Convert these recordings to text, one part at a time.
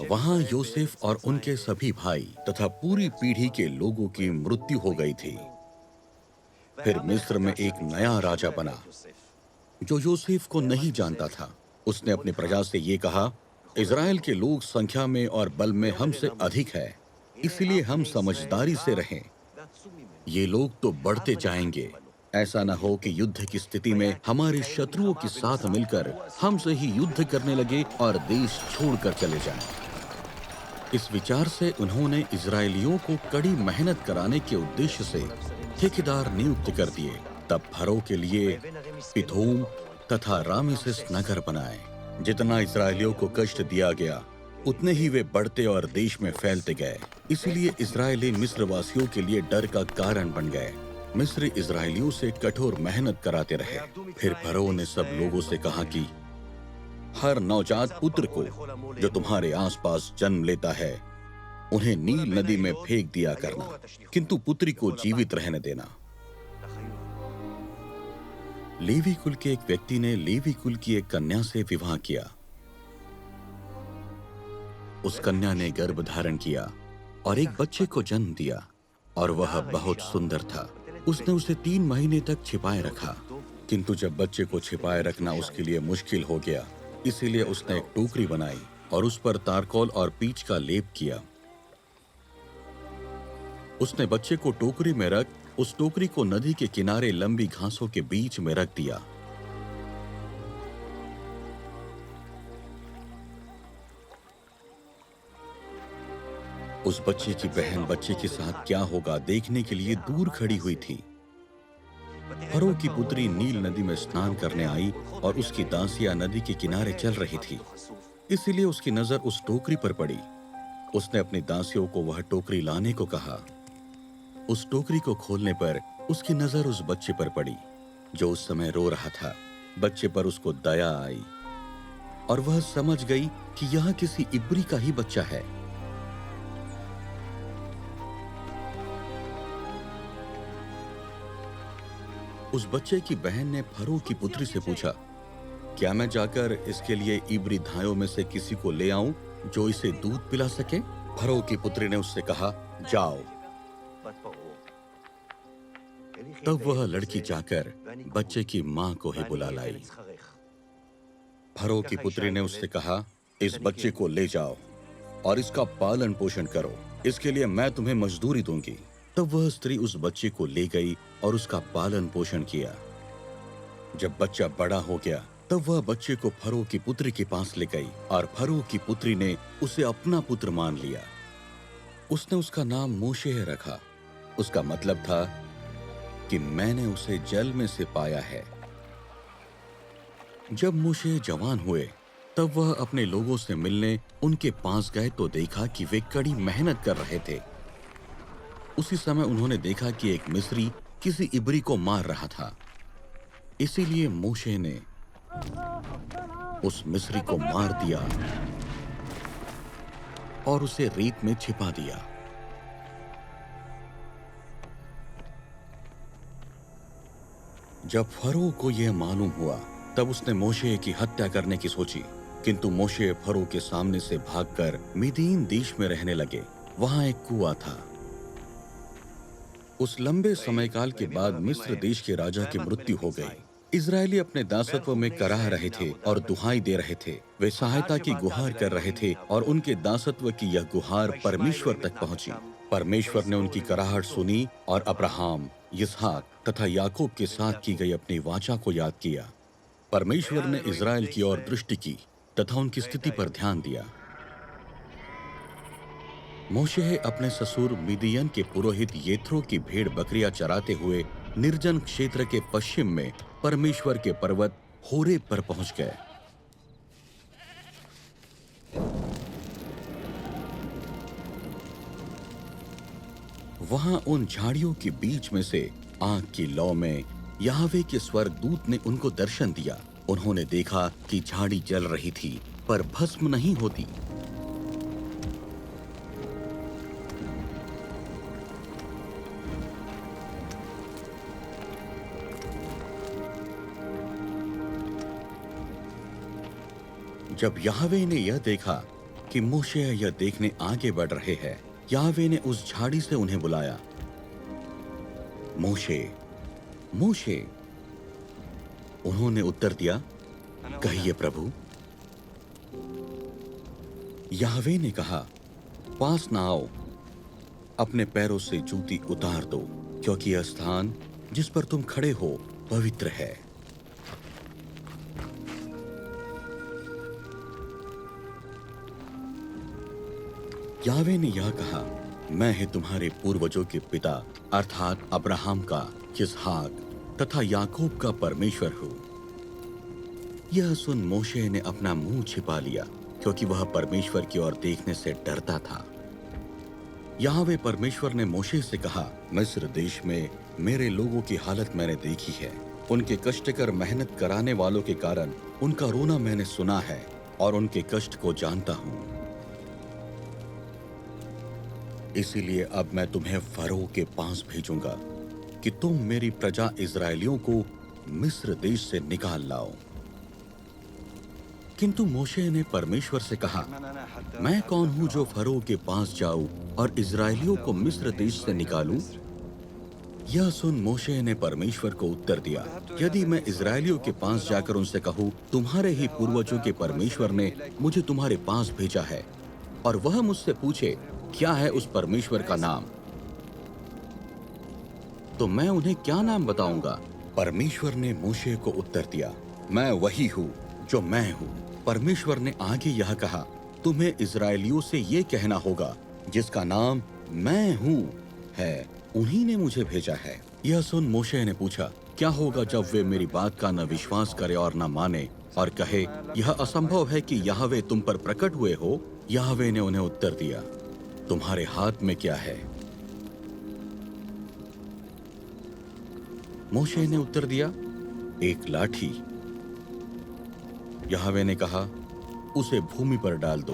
वहां यूसुफ और उनके सभी भाई तथा पूरी पीढ़ी के लोगों की मृत्यु हो गई थी। फिर मिस्र में एक नया राजा बना जो यूसुफ को नहीं जानता था। उसने अपनी प्रजा से ये कहा, इज़राइल के लोग संख्या में और बल में हमसे अधिक है, इसलिए हम समझदारी से रहें। ये लोग तो बढ़ते जाएंगे। ऐसा न हो कि युद्ध की स्थिति में हमारे शत्रुओं के साथ मिलकर हमसे ही युद्ध करने लगे और देश छोड़कर चले जाएं। इस विचार से उन्होंने इजरायलियों को कड़ी मेहनत कराने के उद्देश्य से ठेकेदार नियुक्त कर दिए। तब फरो के लिए पिथोम तथा रामेसेस नगर बनाए। जितना इजरायलियों को कष्ट दिया गया, उतने ही वे बढ़ते और देश में फैलते गए। इसीलिए इजरायली मिस्रवासियों के लिए डर का कारण बन गए। मिस्र इजरायलियों से कठोर मेहनत कराते रहे। फिर फरो ने सब लोगों से कहा कि हर नवजात पुत्र को जो तुम्हारे आसपास जन्म लेता है, उन्हें नील नदी में फेंक दिया करना, किंतु पुत्री को जीवित रहने देना। लेवी कुल के एक व्यक्ति ने लेवी कुल की एक कन्या से विवाह किया। उस कन्या ने गर्भ धारण किया और एक बच्चे को जन्म दिया, और वह बहुत सुंदर था। उसने उसे 3 महीने तक छिपाए रखा, किंतु जब बच्चे को छिपाए रखना उसके लिए मुश्किल हो गया, इसीलिए उसने एक टोकरी बनाई और उस पर तारकोल और पीच का लेप किया। उसने बच्चे को टोकरी में रख उस टोकरी को नदी के किनारे लंबी घासों के बीच में रख दिया। उस बच्चे की बहन बच्चे के साथ क्या होगा देखने के लिए दूर खड़ी हुई थी। फरो की पुत्री नील नदी में स्नान करने आई और उसकी दासियां नदी के किनारे चल रही थी, इसीलिए उसकी नजर उस टोकरी पर पड़ी। उसने अपनी दासियों को वह टोकरी लाने को कहा। उस टोकरी को खोलने पर उसकी नजर उस बच्चे पर पड़ी जो उस समय रो रहा था। बच्चे पर उसको दया आई और वह समझ गई कि यह किसी इब्री का ही बच्चा है। उस बच्चे की बहन ने फरो की पुत्री से पूछा, क्या मैं जाकर इसके लिए इब्री धायों में से किसी को ले आऊं जो इसे दूध पिला सके? फरो की पुत्री ने उससे कहा, जाओ। तब वह लड़की जाकर बच्चे की मां को ही बुला लाई। फरो की पुत्री ने उससे कहा, इस बच्चे को ले जाओ और इसका पालन पोषण करो, इसके लिए मैं तुम्हें मजदूरी दूंगी। तब वह स्त्री उस बच्चे को ले गई और उसका पालन पोषण किया। जब बच्चा बड़ा हो गया, तब वह बच्चे को फरो की पुत्री के पास ले गई और फरो की पुत्री ने उसे अपना पुत्र मान लिया। उसने उसका नाम मोशे रखा। उसका मतलब था कि मैंने उसे जल में से पाया है। जब मोशे जवान हुए, तब वह अपने लोगों से मिलने उनके पास गए तो देखा कि वे कड़ी मेहनत कर रहे थे। उसी समय उन्होंने देखा कि एक मिस्री किसी इब्री को मार रहा था। इसीलिए मोशे ने उस मिस्री को मार दिया और उसे रेत में छिपा दिया। जब फरो को यह मालूम हुआ, तब उसने मोशे की हत्या करने की सोची, किंतु मोशे फरो के सामने से भागकर मिदीन देश में रहने लगे। वहां एक कुआं था। उस लंबे समयकाल के बाद मिस्र देश के राजा की मृत्यु हो गई। इजरायली अपने दासत्व में कराह रहे थे और दुहाई दे रहे थे। वे सहायता की गुहार कर रहे थे और उनके दासत्व की यह गुहार परमेश्वर तक पहुंची। परमेश्वर ने उनकी कराहट सुनी और अब्राहम, इसहाक तथा याकूब के साथ की गई अपनी वाचा को याद किया। परमेश्वर ने इजराइल की ओर दृष्टि की तथा उनकी स्थिति पर ध्यान दिया। मोशे अपने ससुर मिदियन के पुरोहित येथ्रो की भेड़ बकरियां चराते हुए निर्जन क्षेत्र के पश्चिम में परमेश्वर के पर्वत होरेब पर पहुंच गए। वहां उन झाड़ियों के बीच में से आग की लौ में याहवे के स्वर्गदूत ने उनको दर्शन दिया। उन्होंने देखा कि झाड़ी जल रही थी पर भस्म नहीं होती। जब याहवे ने यह देखा कि मोशे यह देखने आगे बढ़ रहे हैं, याहवे ने उस झाड़ी से उन्हें बुलाया। मोशे, मोशे। उन्होंने उत्तर दिया, कहिए प्रभु। याहवे ने कहा, पास न आओ, अपने पैरों से जूती उतार दो, क्योंकि यह स्थान जिस पर तुम खड़े हो पवित्र है। याहवे ने यह कहा, मैं ही तुम्हारे पूर्वजों के पिता अर्थात अब्राहम का, इसहाक तथा याकूब का परमेश्वर हूं। यह सुन मोशे ने अपना मुंह छिपा लिया, क्योंकि वह परमेश्वर की ओर देखने से डरता था। याहवे परमेश्वर ने मोशे से कहा, मिस्र देश में मेरे लोगों की हालत मैंने देखी है। उनके कष्टकर मेहनत कराने वालों के कारण उनका रोना मैंने सुना है और उनके कष्ट को जानता हूं। इसीलिए अब मैं तुम्हें फरो के पास भेजूंगा कि तुम मेरी प्रजा इस्राएलियों को मिस्र देश से निकाल लाओ। किंतु मोशे ने परमेश्वर से कहा, मैं कौन हूं जो फरो के पास जाऊं और इस्राएलियों को मिस्र देश से निकालूं? यह सुन मोशे ने परमेश्वर को उत्तर दिया, यदि मैं इस्राएलियों के पास जाकर उनसे कहूं, तुम्हारे ही पूर्वजों के परमेश्वर ने मुझे तुम्हारे पास भेजा है, और वह मुझसे पूछे क्या है उस परमेश्वर का नाम, तो मैं उन्हें क्या नाम बताऊंगा? परमेश्वर ने मोशे को उत्तर दिया, मैं वही हूं जो मैं हूं। परमेश्वर ने आगे यह कहा, तुम्हें इस्राएलियों से ये कहना होगा, जिसका नाम मैं हूं है, उन्हीं ने मुझे भेजा है। यह सुन मोशे ने पूछा, क्या होगा जब वे मेरी बात का न विश्वास करे और न माने और कहे, यह असंभव है कि याहवे तुम पर प्रकट हुए हो? याहवे ने उन्हें उत्तर दिया, तुम्हारे हाथ में क्या है? मोशे ने उत्तर दिया, एक लाठी। याहवे ने कहा, उसे भूमि पर डाल दो।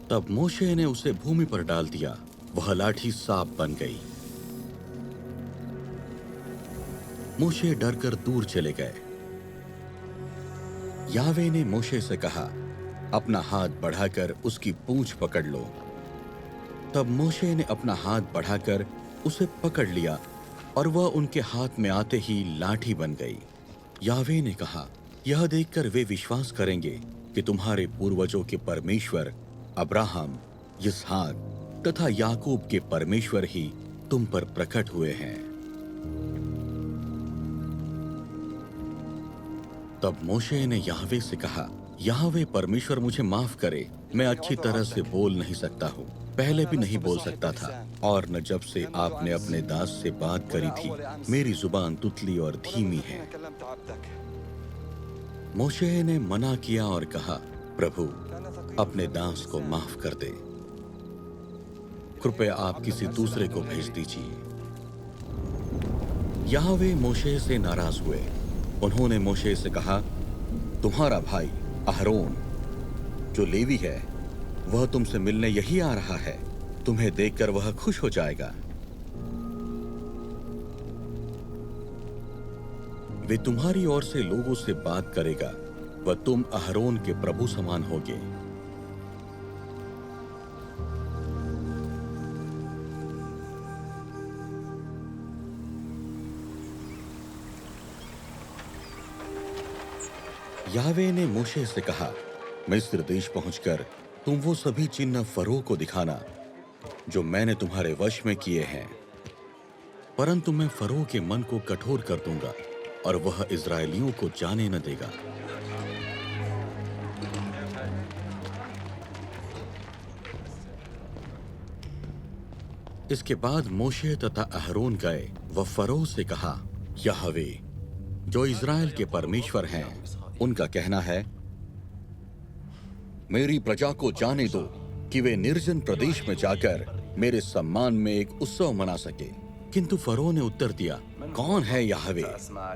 तब मोशे ने उसे भूमि पर डाल दिया, वह लाठी सांप बन गई। मोशे डरकर दूर चले गए। याहवे ने मोशे से कहा, अपना हाथ बढ़ाकर उसकी पूंछ पकड़ लो। तब मोशे ने अपना हाथ बढ़ाकर उसे पकड़ लिया और वह उनके हाथ में आते ही लाठी बन गई। याहवे ने कहा, यह देखकर वे विश्वास करेंगे कि तुम्हारे पूर्वजों के परमेश्वर अब्राहम, इसहाक तथा याकूब के परमेश्वर ही तुम पर प्रकट हुए हैं। तब मोशे ने याहवे से कहा, याहवे परमेश्वर मुझे माफ करे, मैं अच्छी तरह से बोल नहीं सकता हूँ, पहले भी नहीं बोल सकता था, और न जब से आपने अपने दास से बात करी थी, मेरी जुबान तुतली और धीमी है। मोशे ने मना किया और कहा, प्रभु अपने दास को माफ कर दे, कृपया आप किसी दूसरे को भेज दीजिए। याहवे मोशे से नाराज हुए। उन्होंने मोशे से कहा, तुम्हारा भाई अहरोन जो लेवी है, वह तुमसे मिलने यही आ रहा है, तुम्हें देखकर वह खुश हो जाएगा। वे तुम्हारी ओर से लोगों से बात करेगा, वह तुम अहरोन के प्रभु समान होगे। याहवे ने मोशे से कहा, मिस्र देश पहुंचकर तुम वो सभी चिन्ह फरो को दिखाना जो मैंने तुम्हारे वश में किए हैं, परंतु मैं फरो के मन को कठोर कर दूंगा और वह इस्राएलियों को जाने न देगा। इसके बाद मोशे तथा अहरोन गए व फरो से कहा, याहवे जो इस्राएल के परमेश्वर हैं, उनका कहना है, मेरी प्रजा को जाने दो कि वे निर्जन प्रदेश में जाकर मेरे सम्मान में एक उत्सव मना सके। किंतु फरो ने उत्तर दिया, कौन है याहवे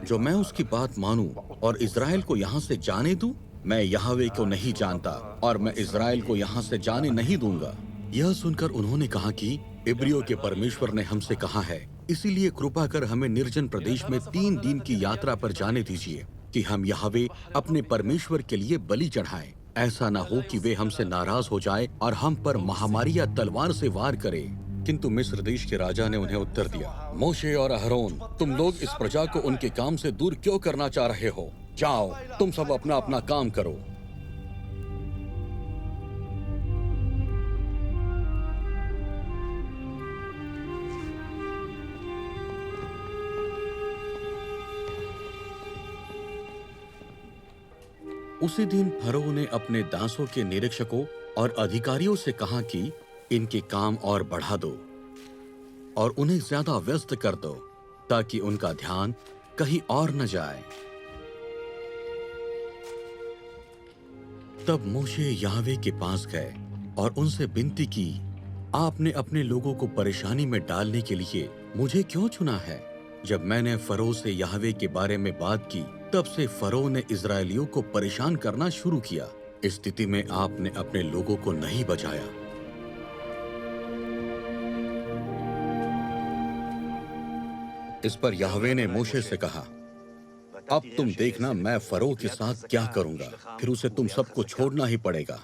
जो मैं उसकी बात मानूं और इस्राएल को यहाँ से जाने दूं? मैं याहवे को नहीं जानता और मैं इस्राएल को यहाँ से जाने नहीं दूंगा। यह सुनकर उन्होंने कहा कि इब्रियों के परमेश्वर ने हमसे कहा है, इसीलिए कृपा कर हमें निर्जन प्रदेश में 3 दिन की यात्रा पर जाने दीजिए, कि हम यहोवे अपने परमेश्वर के लिए बलि चढ़ाएं। ऐसा ना हो कि वे हमसे नाराज हो जाए और हम पर महामारी या तलवार से वार करे। किंतु मिस्र देश के राजा ने उन्हें उत्तर दिया, मोशे और अहरोन, तुम लोग इस प्रजा को उनके काम से दूर क्यों करना चाह रहे हो? जाओ, तुम सब अपना अपना काम करो। उसी दिन फरो ने अपने दासों के निरीक्षकों और अधिकारियों से कहा कि इनके काम और बढ़ा दो और उन्हें ज्यादा व्यस्त कर दो, ताकि उनका ध्यान कहीं और न जाए। तब मोशे यहोवे के पास गए और उनसे विनती की, आपने अपने लोगों को परेशानी में डालने के लिए मुझे क्यों चुना है? जब मैंने फरो से यहोवे के बारे में बात की, तब से फरो ने इजरायलियों को परेशान करना शुरू किया। इस स्थिति में आपने अपने लोगों को नहीं बचाया। इस पर यहोवे ने मोशे से कहा, अब तुम देखना मैं फरो के साथ क्या करूंगा, फिर उसे तुम सबको छोड़ना ही पड़ेगा।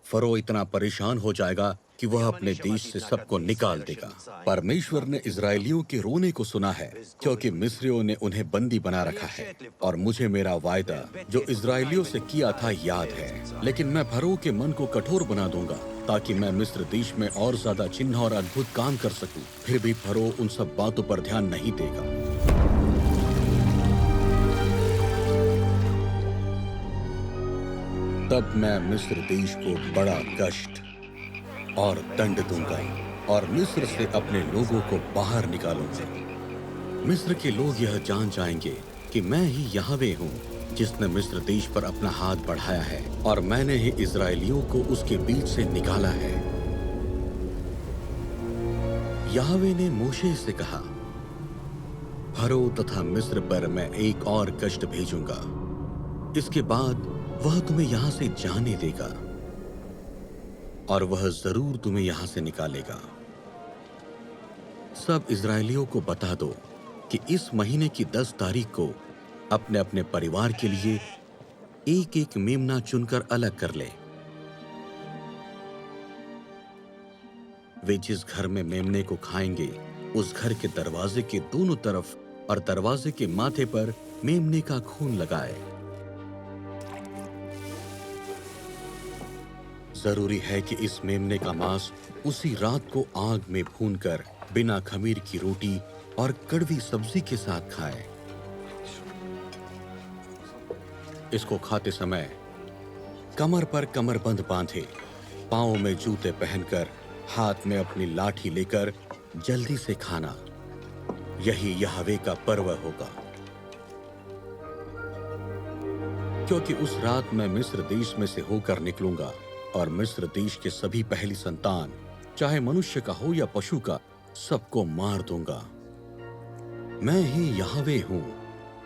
फरो इतना परेशान हो जाएगा कि वह अपने देश से सबको निकाल देगा। परमेश्वर ने इजरायलियों के रोने को सुना है, क्योंकि मिस्रियों ने उन्हें बंदी बना रखा है। और मुझे मेरा वायदा जो इजरायलियों से किया था याद है। लेकिन मैं फरो के मन को कठोर बना दूंगा, ताकि मैं मिस्र देश में और ज्यादा चिन्ह और अद्भुत काम कर सकूं। फिर भी फरो उन सब बातों पर ध्यान नहीं देगा। तब मैं मिस्र देश को बड़ा कष्ट और दंड दूंगा और मिस्र से अपने लोगों को बाहर निकालूंगा। मिस्र के लोग यह जान जाएंगे कि मैं ही यहोवे हूँ, जिसने मिस्र देश पर अपना हाथ बढ़ाया है और मैंने ही इजरायलियों को उसके बीच से निकाला है। यहोवे ने मोशे से कहा, फरो तथा मिस्र पर मैं एक और कष्ट भेजूंगा। इसके बाद वह तुम्हें यहां से जाने देगा और वह जरूर तुम्हें यहां से निकालेगा। सब इजरायलियों को बता दो कि इस महीने की 10 तारीख को अपने अपने परिवार के लिए एक एक मेमना चुनकर अलग कर ले। वे जिस घर में मेमने को खाएंगे, उस घर के दरवाजे के दोनों तरफ और दरवाजे के माथे पर मेमने का खून लगाए। जरूरी है कि इस मेमने का मांस उसी रात को आग में भूनकर बिना खमीर की रोटी और कड़वी सब्जी के साथ खाएं। इसको खाते समय कमर पर कमरबंद बांधे, पांव में जूते पहनकर, हाथ में अपनी लाठी लेकर जल्दी से खाना। यही यहोवे का पर्व होगा। क्योंकि उस रात मैं मिस्र देश में से होकर निकलूंगा और मिस्र देश के सभी पहली संतान, चाहे मनुष्य का हो या पशु का, सबको मार दूंगा। मैं ही यहोवे हूं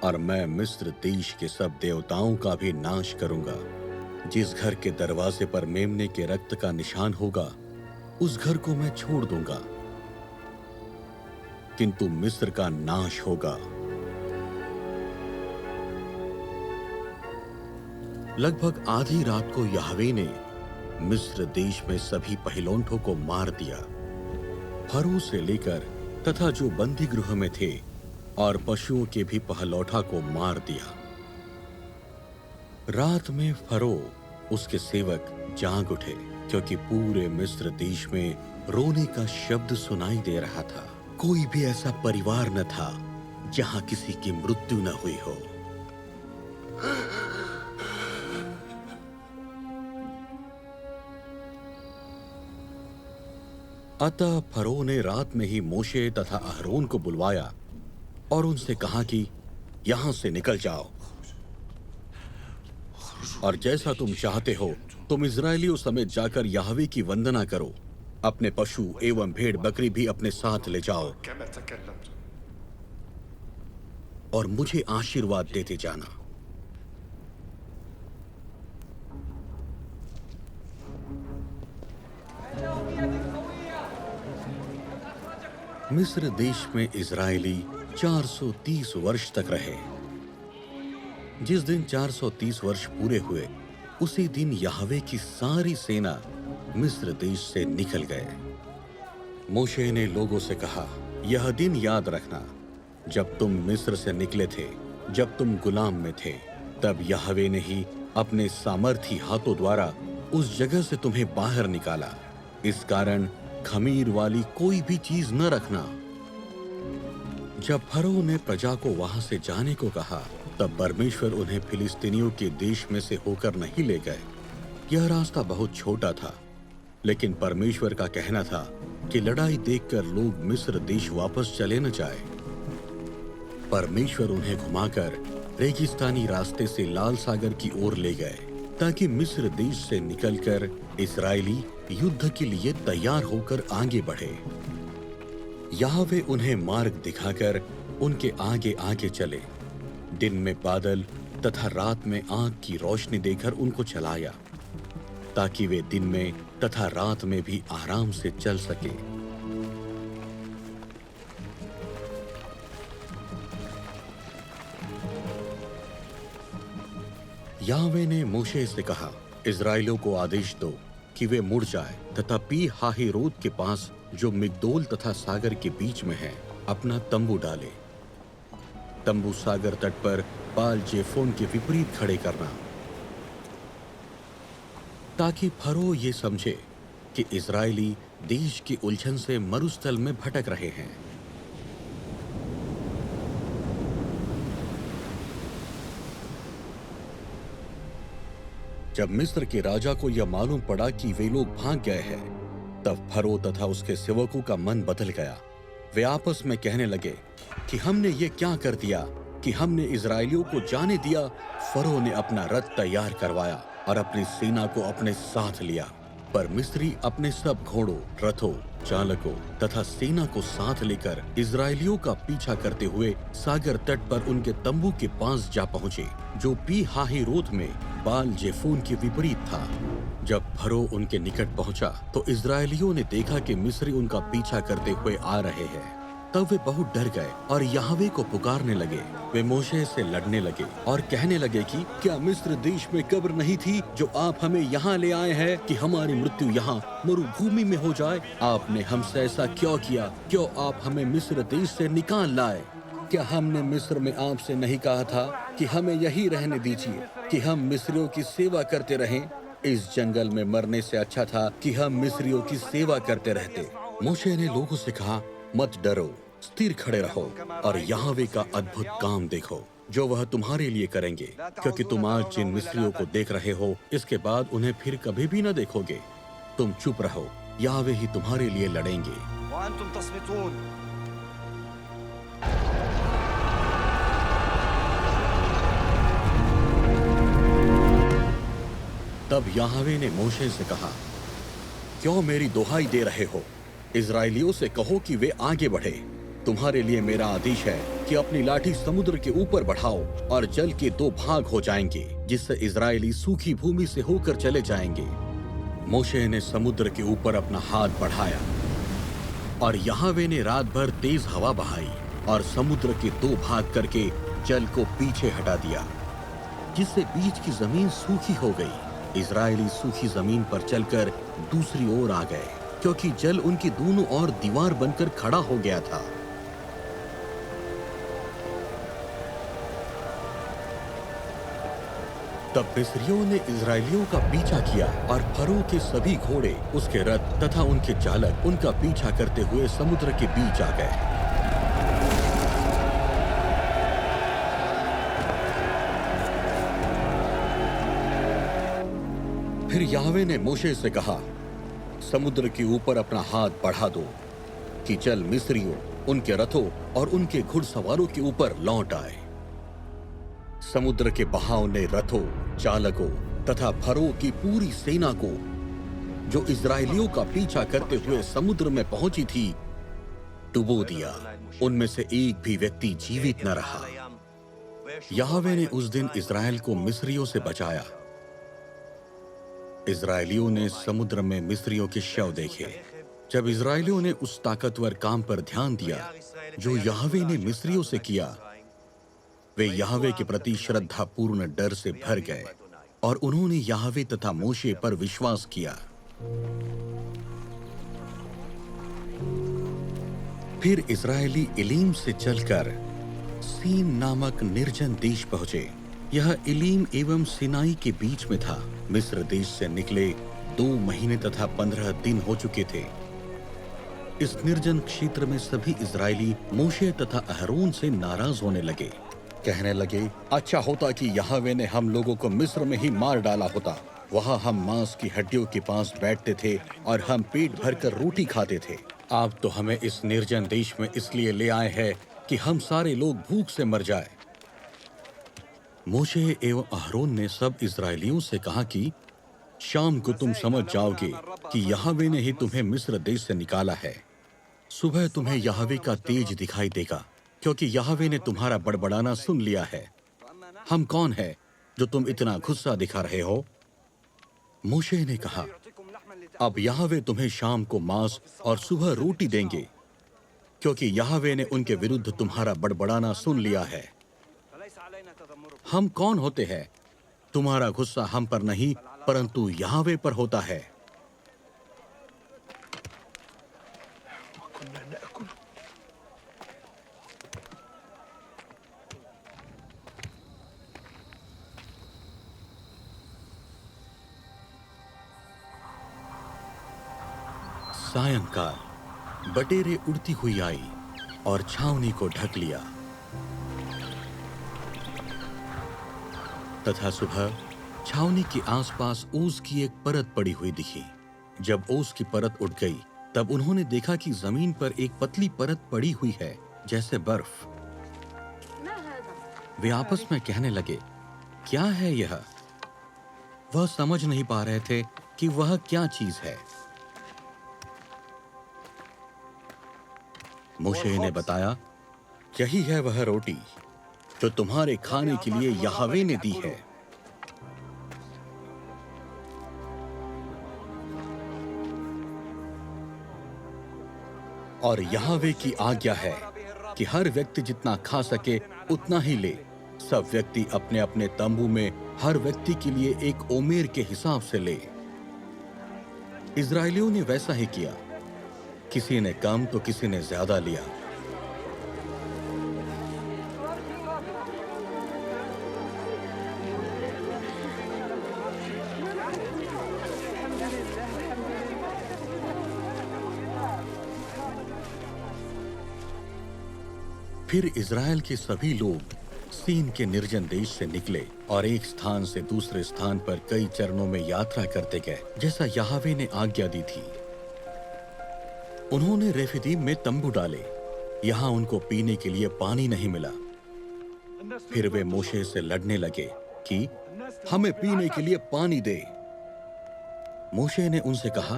और मैं मिस्र देश के सब देवताओं का भी नाश करूंगा। जिस घर के दरवाजे पर मेमने के रक्त का निशान होगा, उस घर को मैं छोड़ दूंगा, किंतु मिस्र का नाश होगा। लगभग आधी रात को यहोवे ने मिस्र देश में सभी पहिलौठों को मार दिया, फरो से लेकर तथा जो बंदी गृह में थे, और पशुओं के भी पहलौठा को मार दिया। रात में फरो उसके सेवक जाग उठे, क्योंकि पूरे मिस्र देश में रोने का शब्द सुनाई दे रहा था। कोई भी ऐसा परिवार न था जहां किसी की मृत्यु न हुई हो। अतः फरो ने रात में ही मोशे तथा अहरोन को बुलवाया और उनसे कहा कि यहां से निकल जाओ, और जैसा तुम चाहते हो तुम इजरायलियों समेत जाकर यहोवे की वंदना करो। अपने पशु एवं भेड़ बकरी भी अपने साथ ले जाओ और मुझे आशीर्वाद देते जाना। मिस्र देश में इजरायली 430 वर्ष तक रहे। जिस दिन 430 वर्ष पूरे हुए, उसी दिन याहवे की सारी सेना मिस्र देश से निकल गए। मोशे ने लोगों से कहा, यह दिन याद रखना जब तुम मिस्र से निकले थे, जब तुम गुलाम में थे, तब याहवे ने ही अपने सामर्थी हाथों द्वारा उस जगह से तुम्हें बाहर निकाला। इस कारण खमीर वाली कोई भी चीज न रखना। जब फरो ने प्रजा को वहां से जाने को कहा, तब परमेश्वर उन्हें फिलिस्तीनियों के देश में से होकर नहीं ले गए। यह रास्ता बहुत छोटा था, लेकिन परमेश्वर का कहना था कि लड़ाई देखकर लोग मिस्र देश वापस चले न जाए। परमेश्वर उन्हें घुमाकर रेगिस्तानी रास्ते से लाल सागर की ओर ले गए, ताकि मिस्र देश से निकलकर इस्राएली युद्ध के लिए तैयार होकर आगे बढ़े। याहवे उन्हें मार्ग दिखाकर उनके आगे आगे चले। दिन में बादल तथा रात में आग की रोशनी देकर उनको चलाया, ताकि वे दिन में तथा रात में भी आराम से चल सके। याहवे ने मोशे से कहा, इस्राएलियों को आदेश दो कि वे मुड़ जाए तथा पी हाहिरोत के पास, जो मिग्दोल तथा सागर के बीच में है, अपना तंबू डाले। तंबू सागर तट पर बाल जेफोन के विपरीत खड़े करना, ताकि फरो ये समझे कि इस्राएली देश की उलझन से मरुस्थल में भटक रहे हैं। जब मिस्र के राजा को यह मालूम पड़ा कि वे लोग भाग गए हैं, तब फरो तथा उसके सेवकों का मन बदल गया। वे आपस में कहने लगे कि हमने ये क्या कर दिया कि हमने इस्राएलियों को जाने दिया। फरो ने अपना रथ तैयार करवाया और अपनी सेना को अपने साथ लिया, पर मिस्री अपने सब घोड़ों, रथों, चालकों तथा सेना को साथ लेकर इस्राएलियों का पीछा करते हुए सागर तट पर उनके तंबू के पास जा पहुंचे, जो पी हाहिरोत में बाल जेफून के विपरीत था। जब फरो उनके निकट पहुंचा, तो इस्राएलियों ने देखा कि मिस्री उनका पीछा करते हुए आ रहे हैं। तब वे बहुत डर गए और याहवे को पुकारने लगे। वे मोशे से लड़ने लगे और कहने लगे कि क्या मिस्र देश में कब्र नहीं थी जो आप हमें यहाँ ले आए हैं कि हमारी मृत्यु यहाँ मरुभूमि में हो जाए? आपने हमसे ऐसा क्यों किया? क्यों आप हमें मिस्र देश से निकाल लाए? क्या हमने मिस्र में आपसे नहीं कहा था कि हमें यही रहने दीजिए, कि हम मिस्रियों की सेवा करते रहें? इस जंगल में मरने से अच्छा था कि हम मिस्रियों की सेवा करते रहते। मोशे ने लोगों से कहा, मत डरो, स्थिर खड़े रहो और याहवे का अद्भुत काम देखो, जो वह तुम्हारे लिए करेंगे, क्योंकि तुम आज जिन मिस्रियों को देख रहे हो, इसके बाद उन्हें फिर कभी भी न देखोगे। तुम चुप रहो, याहवे ही तुम्हारे लिए लड़ेंगे। तब याहवे ने मोशे से कहा, क्यों मेरी दोहाई दे रहे हो? इस्राएलियों से कहो कि वे आगे बढ़े। तुम्हारे लिए मेरा आदेश है कि अपनी लाठी समुद्र के ऊपर बढ़ाओ और जल के दो भाग हो जाएंगे, जिससे इस्राएली सूखी भूमि से होकर चले जाएंगे। मोशे ने समुद्र के ऊपर अपना हाथ बढ़ाया और याहवे ने रात भर तेज हवा बहाई और समुद्र के दो भाग करके जल को पीछे हटा दिया, जिससे बीच की जमीन सूखी हो गई। इस्राएली सूखी जमीन पर चलकर दूसरी ओर आ गए, क्योंकि जल उनकी दोनों ओर दीवार बनकर खड़ा हो गया था। तब मिस्रियों ने इस्राएलियों का पीछा किया और फरो के सभी घोड़े, उसके रथ तथा उनके चालक उनका पीछा करते हुए समुद्र के बीच आ गए। फिर याहवे ने मोशे से कहा, समुद्र के ऊपर अपना हाथ बढ़ा दो कि जल मिस्रियों, उनके रथों और उनके घुड़सवारों के ऊपर लौट आए। समुद्र के बहाव ने रथों, चालकों तथा फरो की पूरी सेना को, जो इस्राएलियों का पीछा करते हुए समुद्र में पहुंची थी, डुबो दिया। उनमें से एक भी व्यक्ति जीवित न रहा। याहवे ने उस दिन इस्राएल को मिस्रियों से बचाया। इस्राएलियों ने समुद्र में मिस्रियों के शव देखे। जब इस्राएलियों ने उस ताकतवर काम पर ध्यान दिया जो याहवे ने मिस्रियों से किया, वे याहवे के प्रति श्रद्धापूर्ण डर से भर गए और उन्होंने याहवे तथा मोशे पर विश्वास किया। फिर इस्राएली इलीम से चलकर सीन नामक निर्जन देश पहुंचे। यह इलीम एवं सिनाई के बीच में था। मिस्र देश से निकले 2 महीने तथा 15 दिन हो चुके थे। इस निर्जन क्षेत्र में सभी इस्राएली मोशे तथा अहरोन से नाराज होने लगे। कहने लगे, अच्छा होता कि याहवे ने हम लोगों को मिस्र में ही मार डाला होता। वहां हम मांस की हड्डियों के पास बैठते थे और हम पेट भरकर रोटी खाते थे। आप तो हमें इस निर्जन देश में इसलिए ले आए हैं कि हम सारे लोग भूख से मर जाए। मोशे एवं अहरोन ने सब इस्राएलियों से कहा कि शाम को तुम समझ जाओगे कि याहवे ने ही तुम्हें मिस्र देश से निकाला है। सुबह तुम्हें याहवे का तेज दिखाई देगा, क्योंकि याहवे ने तुम्हारा बड़बड़ाना सुन लिया है। हम कौन है जो तुम इतना गुस्सा दिखा रहे हो? मोशे ने कहा, अब याहवे तुम्हें शाम को मांस और सुबह रोटी देंगे, क्योंकि याहवे ने उनके विरुद्ध तुम्हारा बड़बड़ाना सुन लिया है। हम कौन होते हैं? तुम्हारा गुस्सा हम पर नहीं परंतु याहवे पर होता है। सायंकाल बटेरें उड़ती हुई आई और छावनी को ढक लिया, तथा सुबह छावनी के आसपास ओस की एक परत पड़ी हुई दिखी। जब ओस की परत उठ गई तब उन्होंने देखा कि जमीन पर एक पतली परत पड़ी हुई है जैसे बर्फ। वे आपस में कहने लगे, क्या है यह? वह समझ नहीं पा रहे थे कि वह क्या चीज है। मोशे ने बताया, यही है वह रोटी जो तुम्हारे खाने के लिए याहवे ने दी है। और याहवे की आज्ञा है कि हर व्यक्ति जितना खा सके उतना ही ले। सब व्यक्ति अपने अपने तंबू में हर व्यक्ति के लिए एक ओमेर के हिसाब से ले। इस्राएलियों ने वैसा ही किया। किसी ने कम तो किसी ने ज्यादा लिया। फिर इज़राइल के सभी लोग सीन के निर्जन देश से निकले और एक स्थान से दूसरे स्थान पर कई चरणों में यात्रा करते गए, जैसा याहवे ने आज्ञा दी थी। उन्होंने रेफिदीम में तंबू डाले। यहाँ उनको पीने के लिए पानी नहीं मिला। फिर वे मोशे से लड़ने लगे कि हमें पीने के लिए पानी दे। मोशे ने उनसे कहा,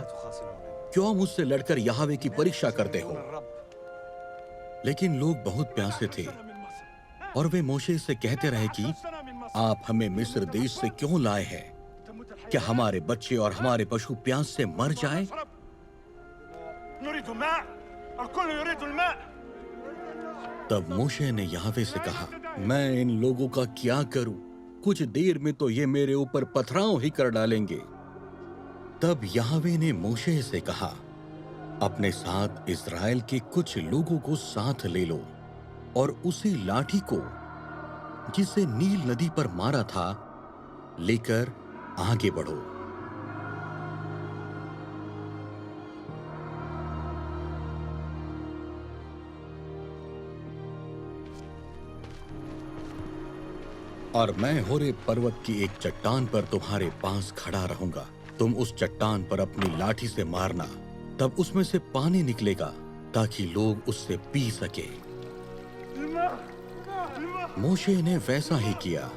क्यों मुझसे लड़कर याहवे की परीक्षा करते हो? लेकिन लोग बहुत प्यासे थे और वे मोशे से कहते रहे कि आप हमें मिस्र देश से क्यों लाए हैं? क्या हमारे बच्चे और हमारे पशु प्यास से मर जाएं? तब मोशे ने याहवे से कहा, मैं इन लोगों का क्या करूं? कुछ देर में तो ये मेरे ऊपर पथराव ही कर डालेंगे। तब याहवे ने मोशे से कहा, अपने साथ इस्राएल के कुछ लोगों को साथ ले लो और उसी लाठी को जिसे नील नदी पर मारा था लेकर आगे बढ़ो। और मैं होरेब पर्वत की एक चट्टान पर तुम्हारे पास खड़ा रहूंगा। तुम उस चट्टान पर अपनी लाठी से मारना, तब उसमें से पानी निकलेगा ताकि लोग उससे पी सके। मोशे ने वैसा ही किया।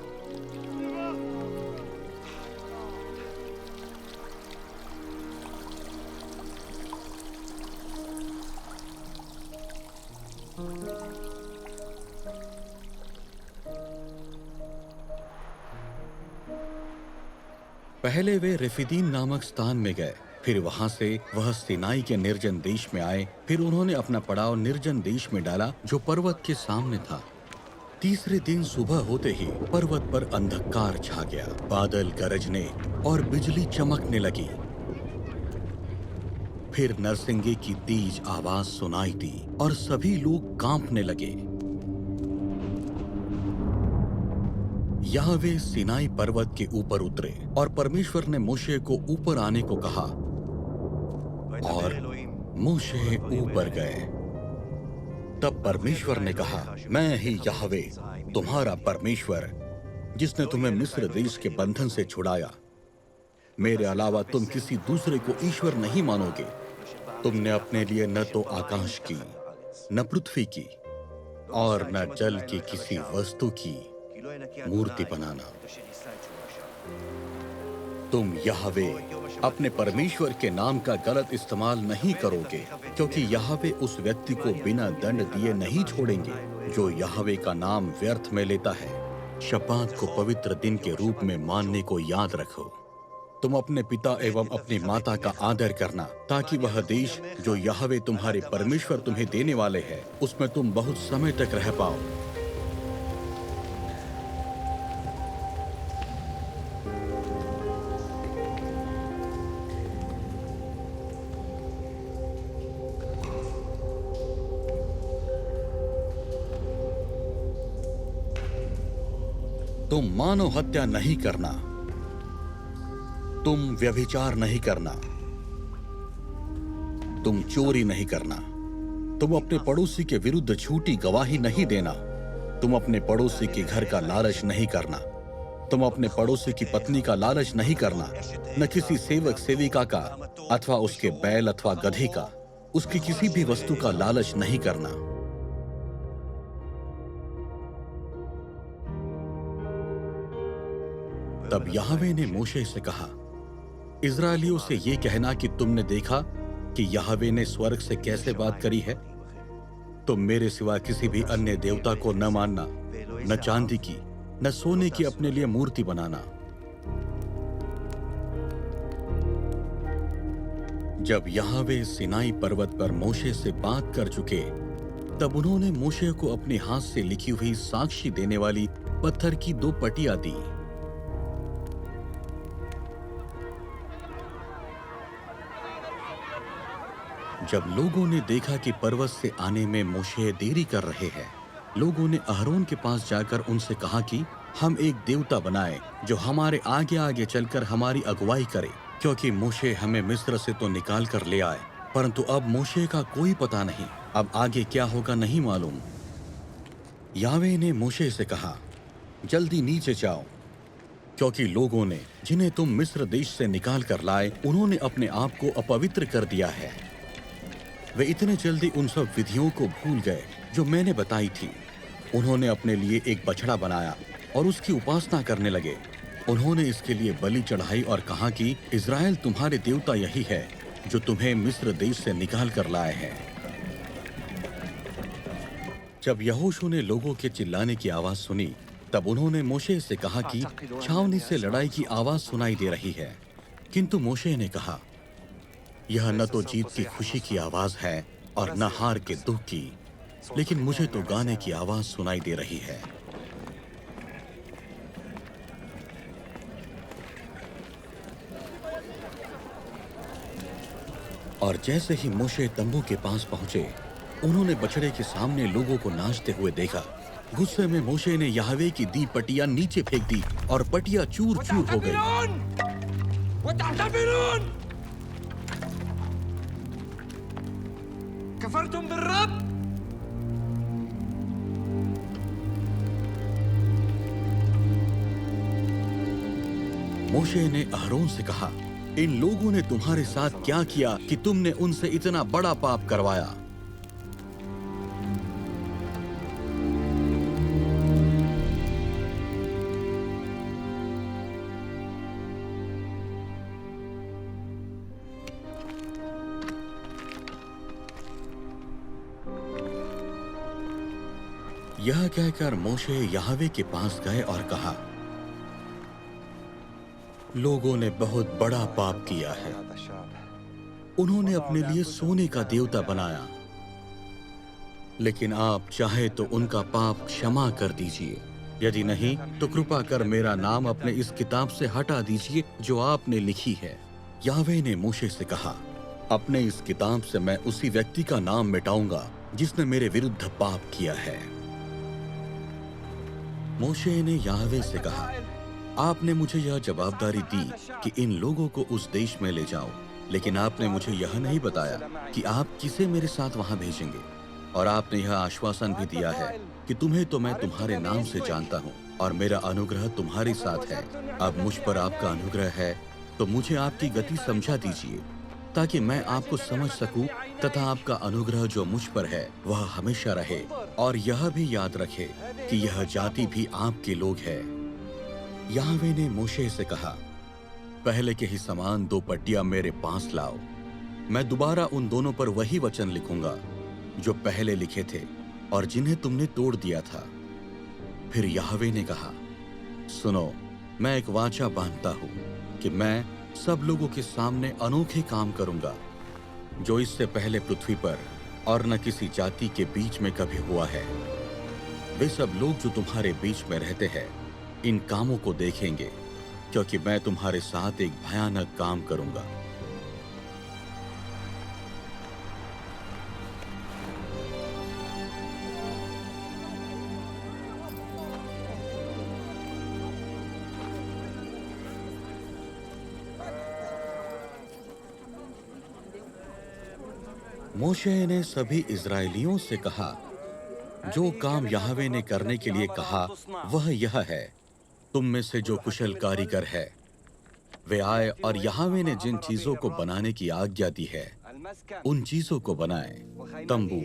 पहले वे रेफिदीम नामक स्थान में गए, फिर वहां से वह सिनाई के निर्जन देश में आए। फिर उन्होंने अपना पड़ाव निर्जन देश में डाला जो पर्वत के सामने था। तीसरे दिन सुबह होते ही पर्वत पर अंधकार छा गया। बादल गरजने और बिजली चमकने लगी। फिर नरसिंगे की तेज आवाज सुनाई दी और सभी लोग कांपने लगे। याहवे सिनाई पर्वत के ऊपर उतरे और परमेश्वर ने मोशे को ऊपर आने को कहा और मोशे ऊपर गए। तब परमेश्वर ने कहा, मैं ही याहवे तुम्हारा परमेश्वर, जिसने तुम्हें मिस्र देश के बंधन से छुड़ाया। मेरे अलावा तुम किसी दूसरे को ईश्वर नहीं मानोगे। तुमने अपने लिए न तो आकाश की, न पृथ्वी की और न जल की किसी वस्तु की मूर्ति बनाना। तुम याहवे अपने परमेश्वर के नाम का गलत इस्तेमाल नहीं करोगे, क्योंकि याहवे उस व्यक्ति को बिना दंड दिए नहीं छोड़ेंगे जो याहवे का नाम व्यर्थ में लेता है। शब्बात को पवित्र दिन के रूप में मानने को याद रखो। तुम अपने पिता एवं अपनी माता का आदर करना, ताकि वह देश जो याहवे तुम्हारे परमेश्वर तुम्हें देने वाले हैं, उसमें तुम बहुत समय तक रह पाओ। तुम मानव हत्या नहीं करना, तुम व्यभिचार नहीं करना, तुम चोरी नहीं करना, तुम अपने पड़ोसी के विरुद्ध झूठी गवाही नहीं देना, तुम अपने पड़ोसी के घर का लालच नहीं करना, तुम अपने पड़ोसी की पत्नी का लालच नहीं करना, न किसी सेवक सेविका का अथवा उसके बैल अथवा गधे का, उसकी किसी भी वस्तु का लालच नहीं करना। तब याहवे ने मोशे से कहा, इस्राएलियों से ये कहना कि तुमने देखा कि याहवे ने स्वर्ग से कैसे बात करी है। तुम मेरे सिवा किसी भी अन्य देवता को न मानना, न चांदी की न सोने की अपने लिए मूर्ति बनाना। जब याहवे सिनाई पर्वत पर मोशे से बात कर चुके, तब उन्होंने मोशे को अपने हाथ से लिखी हुई साक्षी देने वाली पत्थर की 2 पटियां दी। जब लोगों ने देखा कि पर्वत से आने में मोशे देरी कर रहे हैं, लोगों ने अहरोन के पास जाकर उनसे कहा कि हम एक देवता बनाए जो हमारे आगे आगे चलकर हमारी अगुवाई करे, क्योंकि मोशे हमें मिस्र से तो निकाल कर ले आए, परंतु अब मोशे का कोई पता नहीं, अब आगे क्या होगा नहीं मालूम। याहवे ने मोशे से कहा, जल्दी नीचे जाओ, क्योंकि लोगों ने जिन्हें तुम मिस्र देश से निकाल कर लाए, उन्होंने अपने आप को अपवित्र कर दिया है। वे इतने जल्दी उन सब विधियों को भूल गए जो मैंने बताई थी। उन्होंने अपने लिए एक बछड़ा बनाया और उसकी उपासना करने लगे। उन्होंने इसके लिए बलि चढ़ाई और कहा कि इज़राइल तुम्हारे देवता यही है जो तुम्हें मिस्र देश से निकाल कर लाए हैं। जब यहोशू ने लोगों के चिल्लाने की आवाज सुनी, तब उन्होंने मोशे से कहा कि छावनी से लड़ाई की आवाज सुनाई दे रही है। किंतु मोशे ने कहा, यह न तो जीत की खुशी की आवाज है और न हार के दुख की, लेकिन मुझे तो गाने की आवाज सुनाई दे रही है। और जैसे ही मोशे तंबू के पास पहुंचे, उन्होंने बछड़े के सामने लोगों को नाचते हुए देखा। गुस्से में मोशे ने याहवे की दी पटियां नीचे फेंक दी और पटियां चूर चूर हो गई। कफरतुम बिर्रब। मोशे ने अहरोन से कहा, इन लोगों ने तुम्हारे साथ क्या किया कि तुमने उनसे इतना बड़ा पाप करवाया? यह कहकर मोशे याहवे के पास गए और कहा, लोगों ने बहुत बड़ा पाप किया है। उन्होंने अपने लिए सोने का देवता बनाया लेकिन आप चाहे तो उनका पाप क्षमा कर दीजिए, यदि नहीं तो कृपा कर मेरा नाम अपने इस किताब से हटा दीजिए जो आपने लिखी है। यावे ने मूशे से कहा, अपने इस किताब से मैं उसी व्यक्ति का नाम मिटाऊंगा जिसने मेरे विरुद्ध पाप किया है। मूशे ने यावे से कहा, आपने मुझे यह जवाबदारी दी कि इन लोगों को उस देश में ले जाओ, लेकिन आपने मुझे यह नहीं बताया कि आप किसे मेरे साथ वहां भेजेंगे। और आपने यह आश्वासन भी दिया है कि तुम्हें तो मैं तुम्हारे नाम से जानता हूँ और मेरा अनुग्रह तुम्हारे साथ है। अब मुझ पर आपका अनुग्रह है तो मुझे आपकी गति समझा दीजिए, ताकि मैं आपको समझ सकूं तथा आपका अनुग्रह जो मुझ पर है वह हमेशा रहे। और यह भी याद रखे कि यह जाति भी आपके लोग है। याहवे ने मूशे से कहा, पहले के ही समान 2 पट्टियां मेरे पास लाओ। मैं दोबारा उन दोनों पर वही वचन लिखूंगा जो पहले लिखे थे और जिन्हें तुमने तोड़ दिया था। फिर याहवे ने कहा, सुनो, मैं एक वाचा बांधता हूं कि मैं सब लोगों के सामने अनोखे काम करूंगा जो इससे पहले पृथ्वी पर और न किसी जाति के बीच में कभी हुआ है। वे सब लोग जो तुम्हारे बीच में रहते हैं इन कामों को देखेंगे, क्योंकि मैं तुम्हारे साथ एक भयानक काम करूंगा। मूशे ने सभी इज़राइलियों से कहा, जो काम याहवे ने करने के लिए कहा वह यह है, तुम में से जो कुशल कारीगर है वे आए और याहवे ने जिन चीजों को बनाने की आज्ञा दी है उन चीजों को बनाए। तंबू,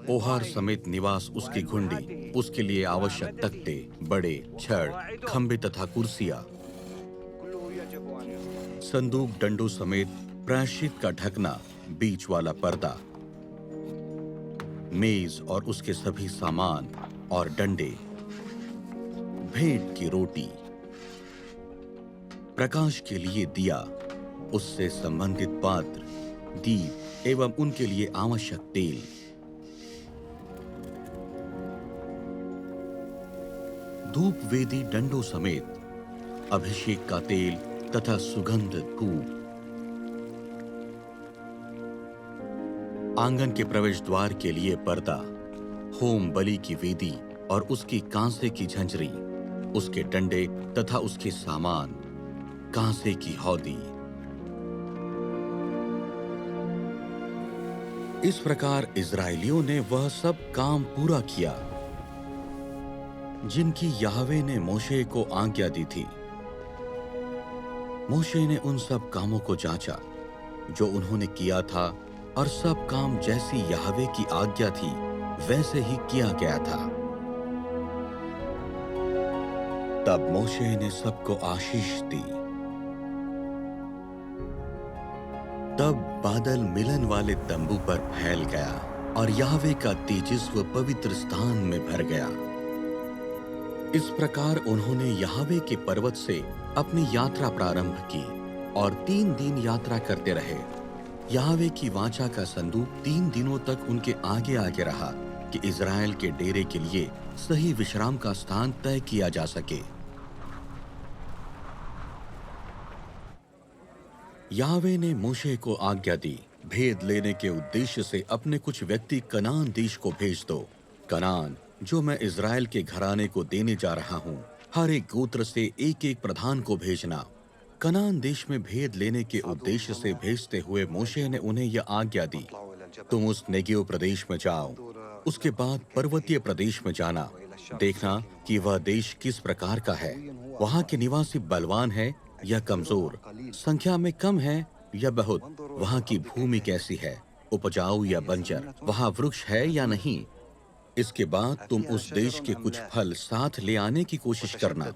ओहार समेत निवास, उसकी घुंडी, उसके लिए आवश्यक तख्ते, बड़े छड़, खंबे तथा कुर्सियां, संदूक, डंडों समेत प्रायश्चित का ढकना, बीच वाला पर्दा, मेज और उसके सभी सामान और डंडे, भेंट की रोटी, प्रकाश के लिए दिया, उससे संबंधित पात्र, दीप एवं उनके लिए आवश्यक तेल, धूप वेदी डंडों समेत, अभिषेक का तेल तथा सुगंध धूप, आंगन के प्रवेश द्वार के लिए पर्दा, होम बलि की वेदी और उसकी कांसे की झंझरी, उसके डंडे तथा उसके सामान, कांसे की हौदी। इस प्रकार इज़राइलियों ने वह सब काम पूरा किया जिनकी याहवे ने मूशे को आज्ञा दी थी। मूशे ने उन सब कामों को जांचा जो उन्होंने किया था, और सब काम जैसी याहवे की आज्ञा थी वैसे ही किया गया था। तब मूशे ने सबको आशीष दी। तब बादल मिलन वाले तंबू पर फैल गया और याहवे का तेजस्व पवित्र स्थान में भर गया। इस प्रकार उन्होंने याहवे के पर्वत से अपनी यात्रा प्रारंभ की और 3 दिन यात्रा करते रहे। याहवे की वाचा का संदूक 3 दिनों तक उनके आगे आगे रहा कि इज़राइल के डेरे के लिए सही विश्राम का स्थान तय किया जा सके। याहवे ने मूशे को आज्ञा दी, भेद लेने के उद्देश्य से अपने कुछ व्यक्ति कनान देश को भेज दो। कनान जो मैं इज़राइल के घराने को देने जा रहा हूँ, हर एक गोत्र से एक एक प्रधान को भेजना। कनान देश में भेद लेने के उद्देश्य से भेजते हुए मूशे ने उन्हें यह आज्ञा दी, तुम उस नेगेव प्रदेश में जाओ, उसके बाद पर्वतीय प्रदेश में जाना। देखना कि वह देश किस प्रकार का है, वहाँ के निवासी बलवान है या कमजोर, संख्या में कम है या बहुत, वहाँ की भूमि कैसी है, उपजाऊ या बंजर, वहाँ वृक्ष है या नहीं। इसके बाद तुम उस देश के कुछ फल साथ ले आने की कोशिश करना।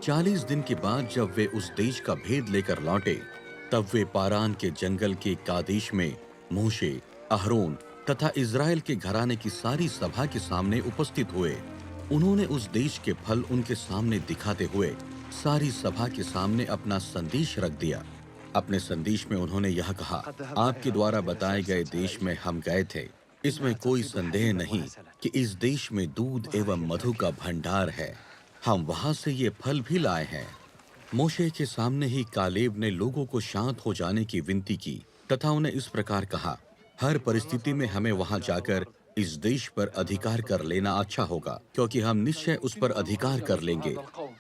40 दिन के बाद जब वे उस देश का भेद लेकर लौटे, तब वे पारान के जंगल के कादेश में मूशे, अहरोन तथा इज़राइल के घराने की सारी सभा के सामने उपस्थित हुए। उन्होंने उस देश के फल उनके सामने दिखाते हुए सारी सभा के सामने अपना संदेश रख दिया। अपने संदेश में उन्होंने यह कहा, आपके द्वारा बताए गए देश में हम गए थे। इसमें कोई संदेह नहीं कि इस देश में दूध एवं मधु का भंडार है। हम वहां से ये फल भी लाए हैं। मोशे के सामने ही कालेब ने लोगों को शांत हो जाने की विनती की तथा उन्हें इस प्रकार कहा, हर परिस्थिति में हमें वहां जाकर इस देश पर अधिकार कर लेना अच्छा होगा, क्योंकि हम निश्चय उस पर अधिकार कर लेंगे।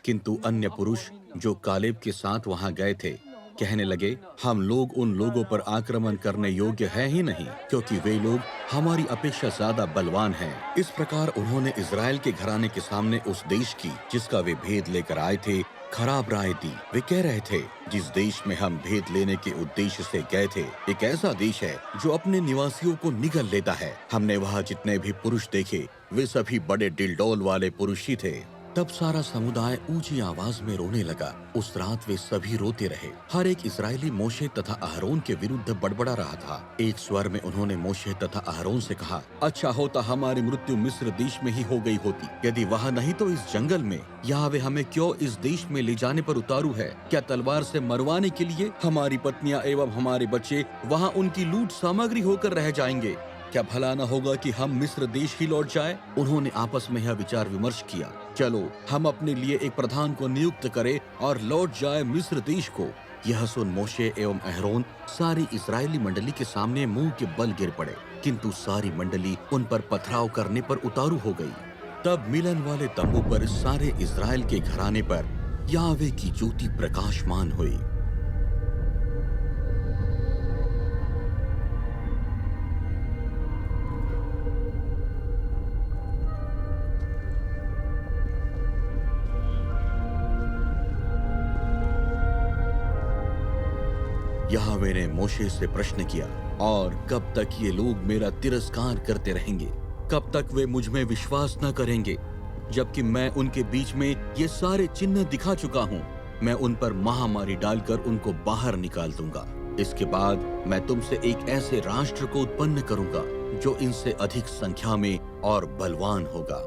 किंतु अन्य पुरुष जो कालेब के साथ वहां गए थे कहने लगे, हम लोग उन लोगों पर आक्रमण करने योग्य है ही नहीं, क्योंकि वे लोग हमारी अपेक्षा ज्यादा बलवान हैं। इस प्रकार उन्होंने इज़राइल के घराने के सामने उस देश की जिसका वे भेद लेकर आए थे खराब राय दी। वे कह रहे थे, जिस देश में हम भेद लेने के उद्देश्य से गए थे एक ऐसा देश है जो अपने निवासियों को निगल लेता है। हमने वहाँ जितने भी पुरुष देखे वे सभी बड़े डिलडोल वाले पुरुष ही थे। तब सारा समुदाय ऊंची आवाज में रोने लगा। उस रात वे सभी रोते रहे। हर एक इस्राएली मोशे तथा अहरोन के विरुद्ध बड़बड़ा रहा था। एक स्वर में उन्होंने मोशे तथा अहरोन से कहा, अच्छा होता हमारी मृत्यु मिस्र देश में ही हो गई होती। यदि वहाँ नहीं तो इस जंगल में। यहोवा हमें क्यों इस देश में ले जाने पर उतारू है? क्या तलवार से मरवाने के लिए? हमारी पत्नियां एवं हमारे बच्चे वहाँ उनकी लूट सामग्री होकर रह जाएंगे। क्या भला न होगा कि हम मिस्र देश ही लौट जाए? उन्होंने आपस में यह विचार विमर्श किया, चलो हम अपने लिए एक प्रधान को नियुक्त करें और लौट जाए मिस्र देश को। यह सुन मोशे एवं अहरोन सारी इस्राएली मंडली के सामने मुंह के बल गिर पड़े, किंतु सारी मंडली उन पर पथराव करने पर उतारू हो गई। तब मिलन वाले तंबू पर सारे इस्राएल के घराने पर यहोवा की ज्योति प्रकाशमान हुई। यहोवा ने मोशे से प्रश्न किया, और कब तक ये लोग मेरा तिरस्कार करते रहेंगे? कब तक वे मुझ में विश्वास न करेंगे, जबकि मैं उनके बीच में ये सारे चिन्ह दिखा चुका हूँ? मैं उन पर महामारी डालकर उनको बाहर निकाल दूंगा। इसके बाद मैं तुमसे एक ऐसे राष्ट्र को उत्पन्न करूंगा जो इनसे अधिक संख्या में और बलवान होगा।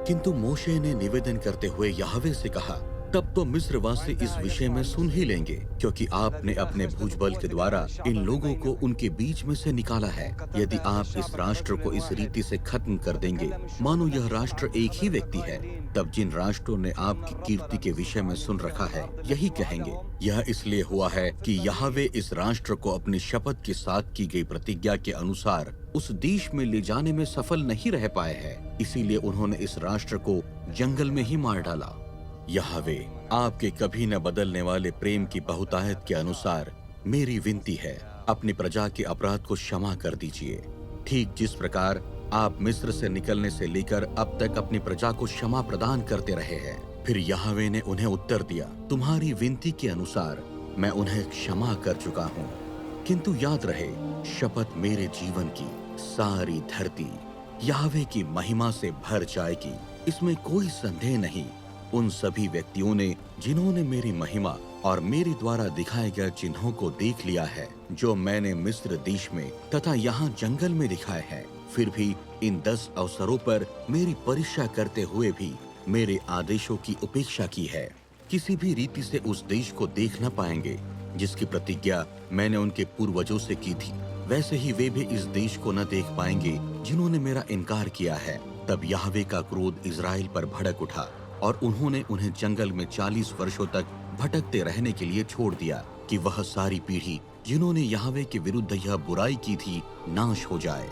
किंतु मोशे ने निवेदन करते हुए यहोवा से कहा, तब तो मिस्रवासी इस विषय में सुन ही लेंगे, क्योंकि आपने अपने भुजबल के द्वारा इन लोगों को उनके बीच में से निकाला है। यदि आप इस राष्ट्र को इस रीति से खत्म कर देंगे मानो यह राष्ट्र एक ही व्यक्ति है, तब जिन राष्ट्रों ने आपकी कीर्ति के विषय में सुन रखा है यही कहेंगे, यह इसलिए हुआ है कि यहोवा इस राष्ट्र को अपनी शपथ के साथ की गई प्रतिज्ञा के अनुसार उस देश में ले जाने में सफल नहीं रह पाए हैं। इसीलिए उन्होंने इस राष्ट्र को जंगल में ही मार डाला। यहोवा आपके कभी न बदलने वाले प्रेम की बहुतायत के अनुसार मेरी विनती है, अपनी प्रजा के अपराध को क्षमा कर दीजिए, ठीक जिस प्रकार आप मिस्र से निकलने से लेकर अब तक अपनी प्रजा को क्षमा प्रदान करते रहे हैं। फिर यहोवा ने उन्हें उत्तर दिया, तुम्हारी विनती के अनुसार मैं उन्हें क्षमा कर चुका हूँ। किंतु याद रहे, शपथ मेरे जीवन की, सारी धरती यहोवा की महिमा से भर जाएगी, इसमें कोई संदेह नहीं। उन सभी व्यक्तियों ने जिन्होंने मेरी महिमा और मेरे द्वारा दिखाए गए चिन्हों को देख लिया है, जो मैंने मिस्र देश में तथा यहाँ जंगल में दिखाए हैं, फिर भी इन 10 अवसरों पर मेरी परीक्षा करते हुए भी मेरे आदेशों की उपेक्षा की है, किसी भी रीति से उस देश को देख न पाएंगे जिसकी प्रतिज्ञा मैंने उनके पूर्वजों से की थी। वैसे ही वे भी इस देश को न देख पाएंगे जिन्होंने मेरा इनकार किया है। तब यहोवा का क्रोध इज़राइल पर भड़क उठा और उन्होंने उन्हें जंगल में 40 वर्षों तक भटकते रहने के लिए छोड़ दिया, कि वह सारी पीढ़ी जिन्होंने यहोवा के विरुद्ध यह बुराई की थी नाश हो जाए।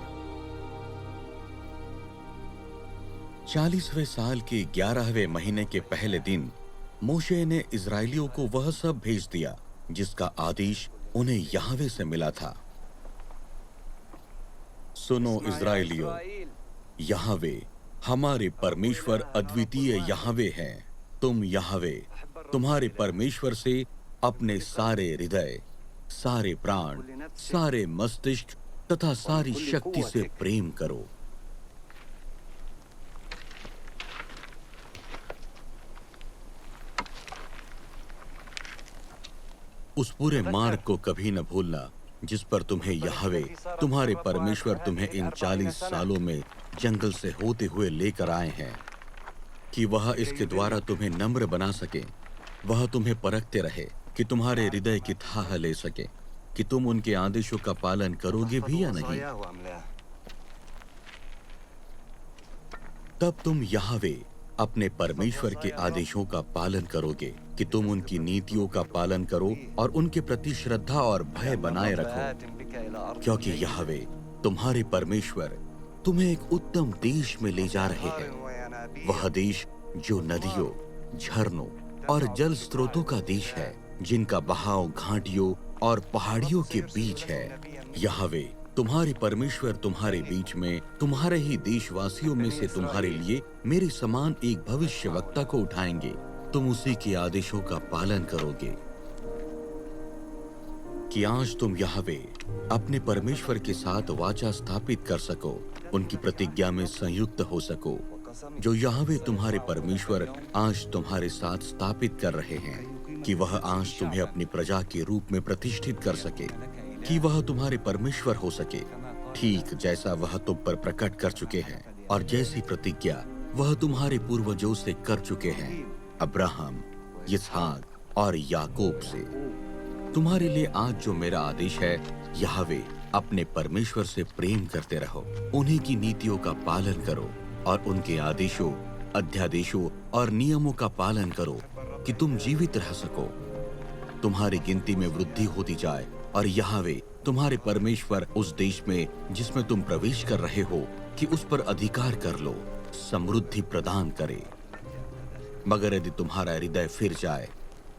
40वें साल के 11वें महीने के पहले दिन मोशे ने इज़राइलियों को वह सब भेज दिया जिसका आदेश उन्हें यहोवा से मिला था। सुनो इज़राइलियों, यहोवा हमारे परमेश्वर अद्वितीय यहोवा हैं। तुम यहोवा तुम्हारे परमेश्वर से अपने सारे हृदय, सारे प्राण, सारे मस्तिष्क तथा सारी शक्ति से प्रेम करो। उस पूरे मार्ग को कभी न भूलना जिस पर तुम्हें यहवे तुम्हारे परमेश्वर तुम्हें इन 40 सालों में जंगल से होते हुए लेकर आए हैं, कि वह इसके द्वारा तुम्हें नम्र बना सके, वह तुम्हें परखते रहे कि तुम्हारे हृदय की थाह ले सके कि तुम उनके आदेशों का पालन करोगे भी या नहीं। तब तुम यहवे अपने परमेश्वर के आदेशों का पालन करोगे कि तुम उनकी नीतियों का पालन करो और उनके प्रति श्रद्धा और भय बनाए रखो, क्योंकि यहवे तुम्हारे परमेश्वर तुम्हें एक उत्तम देश में ले जा रहे हैं, वह देश जो नदियों, झरनों और जल स्रोतों का देश है, जिनका बहाव घाटियों और पहाड़ियों के बीच है। यहवे तुम्हारे परमेश्वर तुम्हारे बीच में, तुम्हारे ही देशवासियों में से तुम्हारे लिए मेरे समान एक भविष्यवक्ता को उठाएंगे। तुम उसी के आदेशों का पालन करोगे, कि आज तुम यहवे अपने परमेश्वर के साथ वाचा स्थापित कर सको, उनकी प्रतिज्ञा में संयुक्त हो सको, जो यहवे तुम्हारे परमेश्वर आज तुम्हारे साथ स्थापित कर रहे हैं, कि वह आज तुम्हें अपनी प्रजा के रूप में प्रतिष्ठित कर सके, कि वह तुम्हारे परमेश्वर हो सके, ठीक जैसा वह तुम पर प्रकट कर चुके हैं और जैसी प्रतिज्ञा वह तुम्हारे पूर्वजों से कर चुके हैं, अब्राहम, इसहाक और याकूब से। तुम्हारे लिए आज जो मेरा आदेश है, यहवे अपने परमेश्वर से प्रेम करते रहो, उन्हीं की नीतियों का पालन करो और उनके आदेशों, अध्यादेशों और नियमों का पालन करो, कि तुम जीवित रह सको, तुम्हारी गिनती में वृद्धि होती जाए और यहवे तुम्हारे परमेश्वर उस देश में जिसमें तुम प्रवेश कर रहे हो, कि उस पर अधिकार कर लो, समृद्धि प्रदान करे। मगर यदि तुम्हारा हृदय फिर जाए,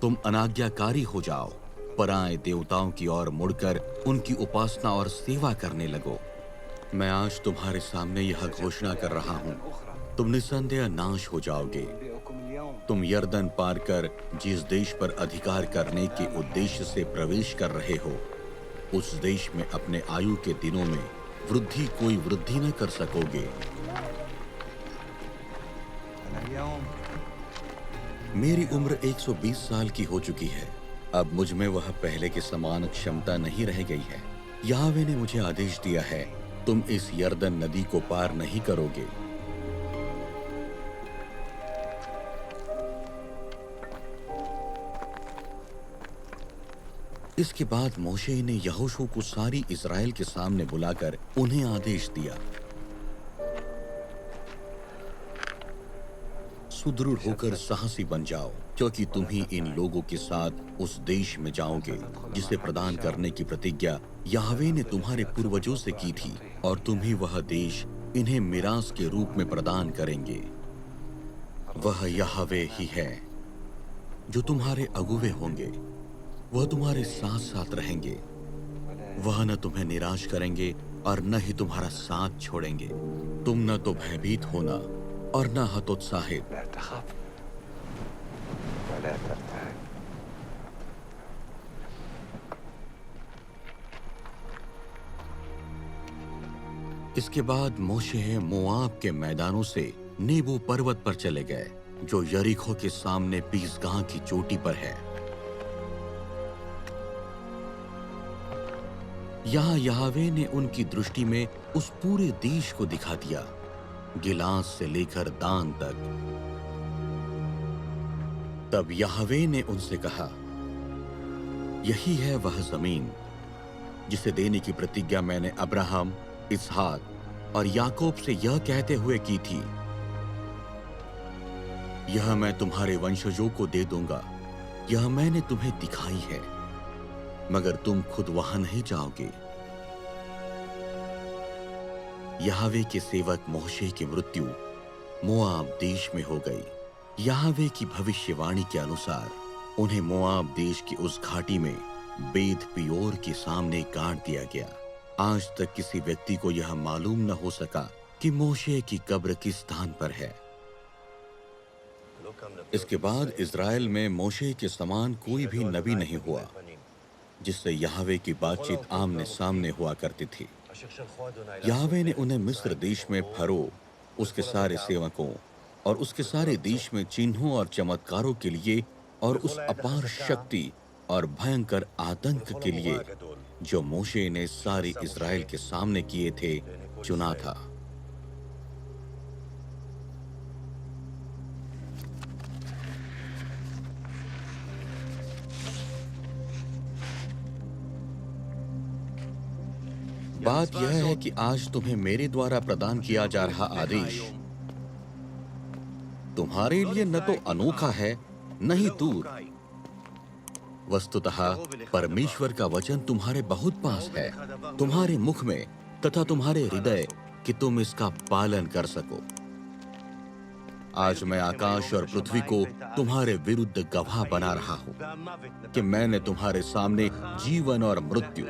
तुम अनाज्ञाकारी हो जाओ, पराए देवताओं की ओर मुड़कर उनकी उपासना और सेवा करने लगो, मैं आज तुम्हारे सामने यह घोषणा कर रहा हूं, तुम निसंदेह नाश हो जाओगे। तुम यर्दन पार कर जिस देश पर अधिकार करने के उद्देश्य से प्रवेश कर रहे हो, उस देश में अपने आयु के दिनों में कोई वृद्धि न कर सकोगे। मेरी उम्र 120 साल की हो चुकी है, अब मुझ में वह पहले के समान क्षमता नहीं रह गई है। यहोवा ने मुझे आदेश दिया है, तुम इस यर्दन नदी को पार नहीं करोगे। इसके बाद मोशे ने यहोशू को सारी इस्राएल के सामने बुलाकर उन्हें आदेश दिया, सुदृढ़ होकर साहसी बन जाओ, क्योंकि तुम ही इन लोगों के साथ उस देश में जाओगे जिसे प्रदान करने की प्रतिज्ञा यहोवा ने तुम्हारे पूर्वजों से की थी, और तुम ही वह देश इन्हें मिरास के रूप में प्रदान करेंगे। वह यहोवा ही है जो तुम्हारे अगुवे होंगे, वह तुम्हारे साथ साथ रहेंगे, वह न तुम्हें निराश करेंगे और न ही तुम्हारा साथ छोड़ेंगे। तुम न तो भयभीत होना और न हतोत्साहित। इसके बाद मोशे मोआब के मैदानों से नेबो पर्वत पर चले गए, जो यरीखो के सामने पीसगाह की चोटी पर है। यहाँ यहोवा ने उनकी दृष्टि में उस पूरे देश को दिखा दिया, गिलाद से लेकर दान तक। तब यहोवा ने उनसे कहा, यही है वह जमीन जिसे देने की प्रतिज्ञा मैंने अब्राहम, इसहाक और याकूब से यह कहते हुए की थी, यह मैं तुम्हारे वंशजों को दे दूंगा। यह मैंने तुम्हें दिखाई है, मगर तुम खुद वहां नहीं जाओगे। यहोवा के सेवक मोशे की मृत्यु मोआब देश में हो गई। यहोवा की भविष्यवाणी के अनुसार उन्हें मोआब देश की उस घाटी में बेत पियोर के सामने गाड़ दिया गया। आज तक किसी व्यक्ति को यह मालूम न हो सका कि मोशे की कब्र किस स्थान पर है। इसके बाद इज़राइल में मोशे के समान कोई भी नबी नहीं हुआ जिससे यहोवा की बातचीत आमने सामने हुआ करती थी। यहोवा ने उन्हें मिस्र देश में फरो, उसके सारे सेवकों और उसके सारे देश में चिन्हों और चमत्कारों के लिए और उस अपार शक्ति और भयंकर आतंक के लिए जो मोशे ने सारी इस्राएल के सामने किए थे चुना था। बात यह है कि आज तुम्हें मेरे द्वारा प्रदान किया जा रहा आदेश तुम्हारे लिए न तो अनोखा है न ही दूर। वस्तुतः परमेश्वर का वचन तुम्हारे बहुत पास है, तुम्हारे मुख में तथा तुम्हारे हृदय, कि तुम इसका पालन कर सको। आज मैं आकाश और पृथ्वी को तुम्हारे विरुद्ध गवाह बना रहा हूं कि मैंने तुम्हारे सामने जीवन और मृत्यु,